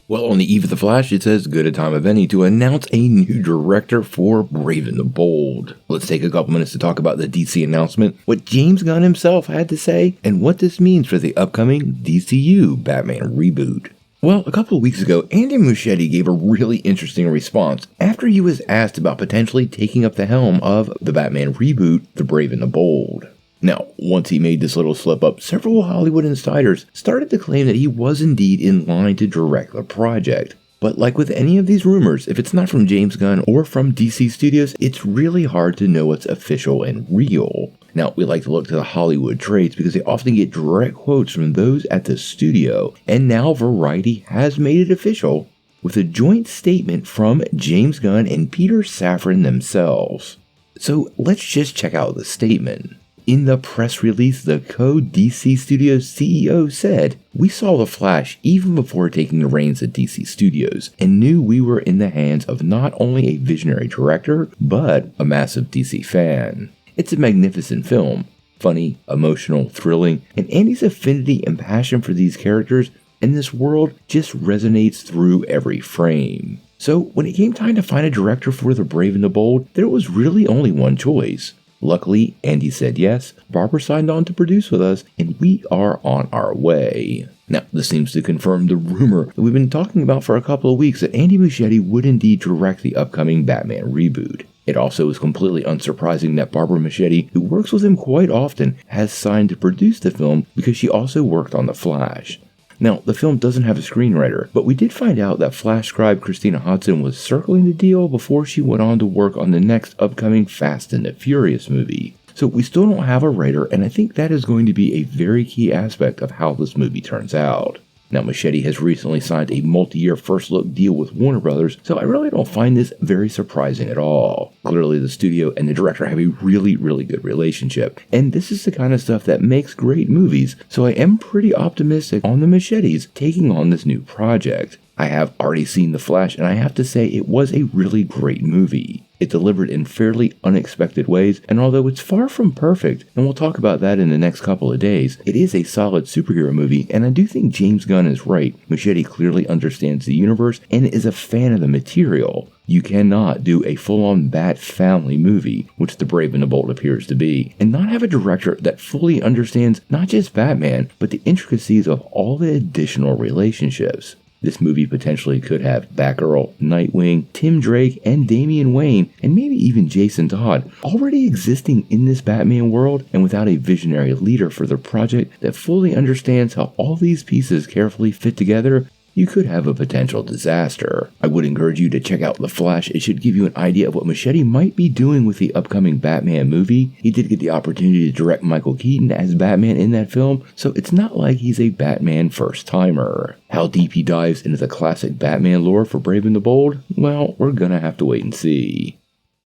Well, on the eve of The Flash, it's as good a time of any to announce a new director for Brave and the Bold. Let's take a couple minutes to talk about the DC announcement, what James Gunn himself had to say, and what this means for the upcoming DCU Batman reboot. Well, a couple of weeks ago, Andy Muschietti gave a really interesting response after he was asked about potentially taking up the helm of the Batman reboot, The Brave and the Bold. Now, once he made this little slip up, several Hollywood insiders started to claim that he was indeed in line to direct the project. But like with any of these rumors, if it's not from James Gunn or from DC Studios, it's really hard to know what's official and real. Now, we like to look to the Hollywood trades because they often get direct quotes from those at the studio, and now Variety has made it official with a joint statement from James Gunn and Peter Safran themselves. So let's just check out the statement. In the press release, the co-DC Studios CEO said, "We saw The Flash even before taking the reins at DC Studios and knew we were in the hands of not only a visionary director, but a massive DC fan. It's a magnificent film, funny, emotional, thrilling, and Andy's affinity and passion for these characters and this world just resonates through every frame." So when it came time to find a director for The Brave and the Bold, there was really only one choice. Luckily, Andy said yes, Barbara signed on to produce with us, and we are on our way. Now, this seems to confirm the rumor that we've been talking about for a couple of weeks that Andy Muschietti would indeed direct the upcoming Batman reboot. It also is completely unsurprising that Barbara Muschietti, who works with him quite often, has signed to produce the film because she also worked on The Flash. Now, the film doesn't have a screenwriter, but we did find out that Flash scribe Christina Hodson was circling the deal before she went on to work on the next upcoming Fast and the Furious movie. So we still don't have a writer, and I think that is going to be a very key aspect of how this movie turns out. Now, Muschietti has recently signed a multi-year first-look deal with Warner Brothers, so I really don't find this very surprising at all. Clearly, the studio and the director have a really good relationship, and this is the kind of stuff that makes great movies, so I am pretty optimistic on the Muschiettис taking on this new project. I have already seen The Flash, and I have to say it was a really great movie. It delivered in fairly unexpected ways, and although it's far from perfect, and we'll talk about that in the next couple of days, it is a solid superhero movie, and I do think James Gunn is right. Muschietti clearly understands the universe and is a fan of the material. You cannot do a full-on Bat family movie, which The Brave and the Bold appears to be, and not have a director that fully understands not just Batman, but the intricacies of all the additional relationships. This movie potentially could have Batgirl, Nightwing, Tim Drake, and Damian Wayne, and maybe even Jason Todd, already existing in this Batman world, and without a visionary leader for the project that fully understands how all these pieces carefully fit together, you could have a potential disaster. I would encourage you to check out The Flash. It should give you an idea of what Muschietti might be doing with the upcoming Batman movie. He did get the opportunity to direct Michael Keaton as Batman in that film, so it's not like he's a Batman first-timer. How deep he dives into the classic Batman lore for Brave and the Bold? Well, we're gonna have to wait and see.